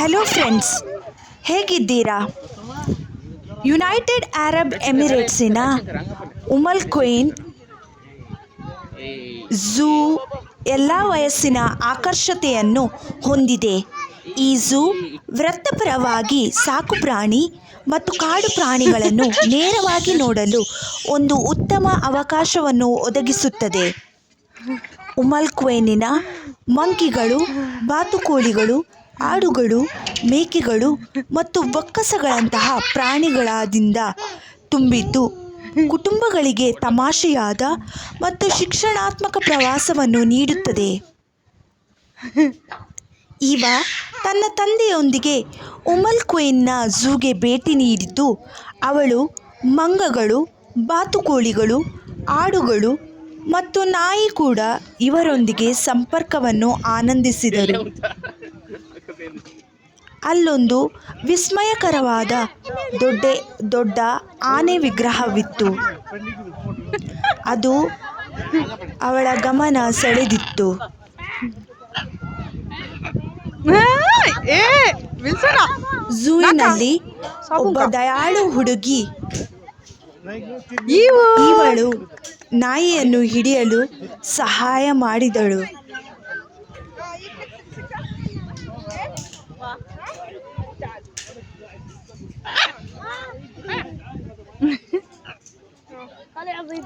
Hello friends, ಹೇಗಿದ್ದೀರಾ? United Arab ಎಮಿರೇಟ್ಸಿನ ಉಮಲ್ queen zoo ಎಲ್ಲ ವಯಸ್ಸಿನ ಆಕರ್ಷತೆಯನ್ನು ಹೊಂದಿದೆ. ಈ ಝೂ ವೃತ್ತಿಪರವಾಗಿ ಸಾಕುಪ್ರಾಣಿ ಮತ್ತು ಕಾಡು ಪ್ರಾಣಿಗಳನ್ನು ನೇರವಾಗಿ ನೋಡಲು ಒಂದು ಉತ್ತಮ ಅವಕಾಶವನ್ನು ಒದಗಿಸುತ್ತದೆ. ಉಮಲ್ ಕ್ವೈನಿನ ಮಂಕಿಗಳು, ಬಾತುಕೋಳಿಗಳು, ಆಡುಗಳು, ಮೇಕೆಗಳು ಮತ್ತು ಬೊಕ್ಕಸಗಳಂತಹ ಪ್ರಾಣಿಗಳಿಂದ ತುಂಬಿದ್ದು, ಕುಟುಂಬಗಳಿಗೆ ತಮಾಷೆಯಾದ ಮತ್ತು ಶಿಕ್ಷಣಾತ್ಮಕ ಪ್ರವಾಸವನ್ನು ನೀಡುತ್ತದೆ. ಈವಾ ತನ್ನ ತಂದೆಯೊಂದಿಗೆ ಉಮಲ್ ಕ್ವೈನ್ನ ಝೂಗೆ ಭೇಟಿ ನೀಡಿದ್ದು, ಅವಳು ಮಂಗಗಳು, ಬಾತುಕೋಳಿಗಳು, ಆಡುಗಳು ಮತ್ತು ನಾಯಿ ಕೂಡ ಇವರೊಂದಿಗೆ ಸಂಪರ್ಕವನ್ನು ಆನಂದಿಸಿದರು. ಅಲ್ಲೊಂದು ವಿಸ್ಮಯಕರವಾದ ದೊಡ್ಡ ಆನೆ ವಿಗ್ರಹವಿತ್ತು. ಅದು ಅವಳ ಗಮನ ಸೆಳೆದಿತ್ತು. ಝೂವಿನಲ್ಲಿ ಒಬ್ಬ ದಯಾಳು ಹುಡುಗಿ ಇವಳು ನಾಯಿಯನ್ನು ಹಿಡಿಯಲು ಸಹಾಯ ಮಾಡಿದಳು.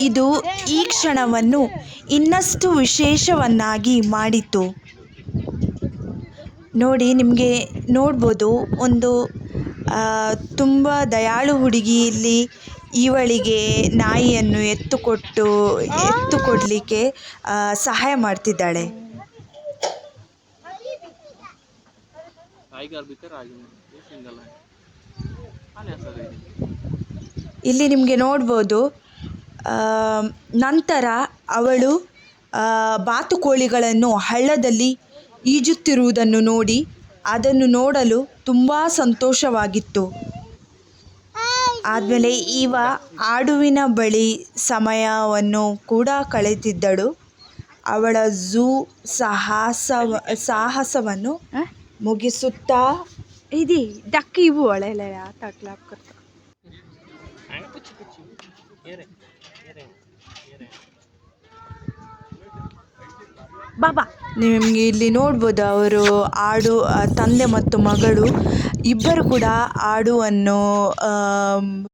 ಇದು ಈ ಕ್ಷಣವನ್ನು ಇನ್ನಷ್ಟು ವಿಶೇಷವನ್ನಾಗಿ ಮಾಡಿತು. ನೋಡಿ, ನಿಮಗೆ ನೋಡ್ಬೋದು, ಒಂದು ತುಂಬ ದಯಾಳು ಹುಡುಗಿ ಇಲ್ಲಿ ಇವಳಿಗೆ ನಾಯಿಯನ್ನು ಎತ್ತುಕೊಡ್ಲಿಕ್ಕೆ ಸಹಾಯ ಮಾಡ್ತಿದ್ದಾಳೆ. ಇಲ್ಲಿ ನಿಮಗೆ ನೋಡ್ಬೋದು. ನಂತರ ಅವಳು ಬಾತುಕೋಳಿಗಳನ್ನು ಹಳ್ಳದಲ್ಲಿ ಈಜುತ್ತಿರುವುದನ್ನು ನೋಡಿ ಅದನ್ನು ನೋಡಲು ತುಂಬ ಸಂತೋಷವಾಗಿತ್ತು. ಆದಮೇಲೆ ಈವಾ ಆಡುವಿನ ಬಳಿ ಸಮಯವನ್ನು ಕೂಡ ಕಳೆದಿದ್ದಳು. ಅವಳ ಝೂ ಸಾಹಸವನ್ನು ಮುಗಿಸುತ್ತಾ ನಿಮಗೆ ಇಲ್ಲಿ ನೋಡ್ಬೋದು, ಅವರು ತಂದೆ ಮತ್ತು ಮಗಳು ಇಬ್ಬರು ಕೂಡ ಆಡುವನ್ನು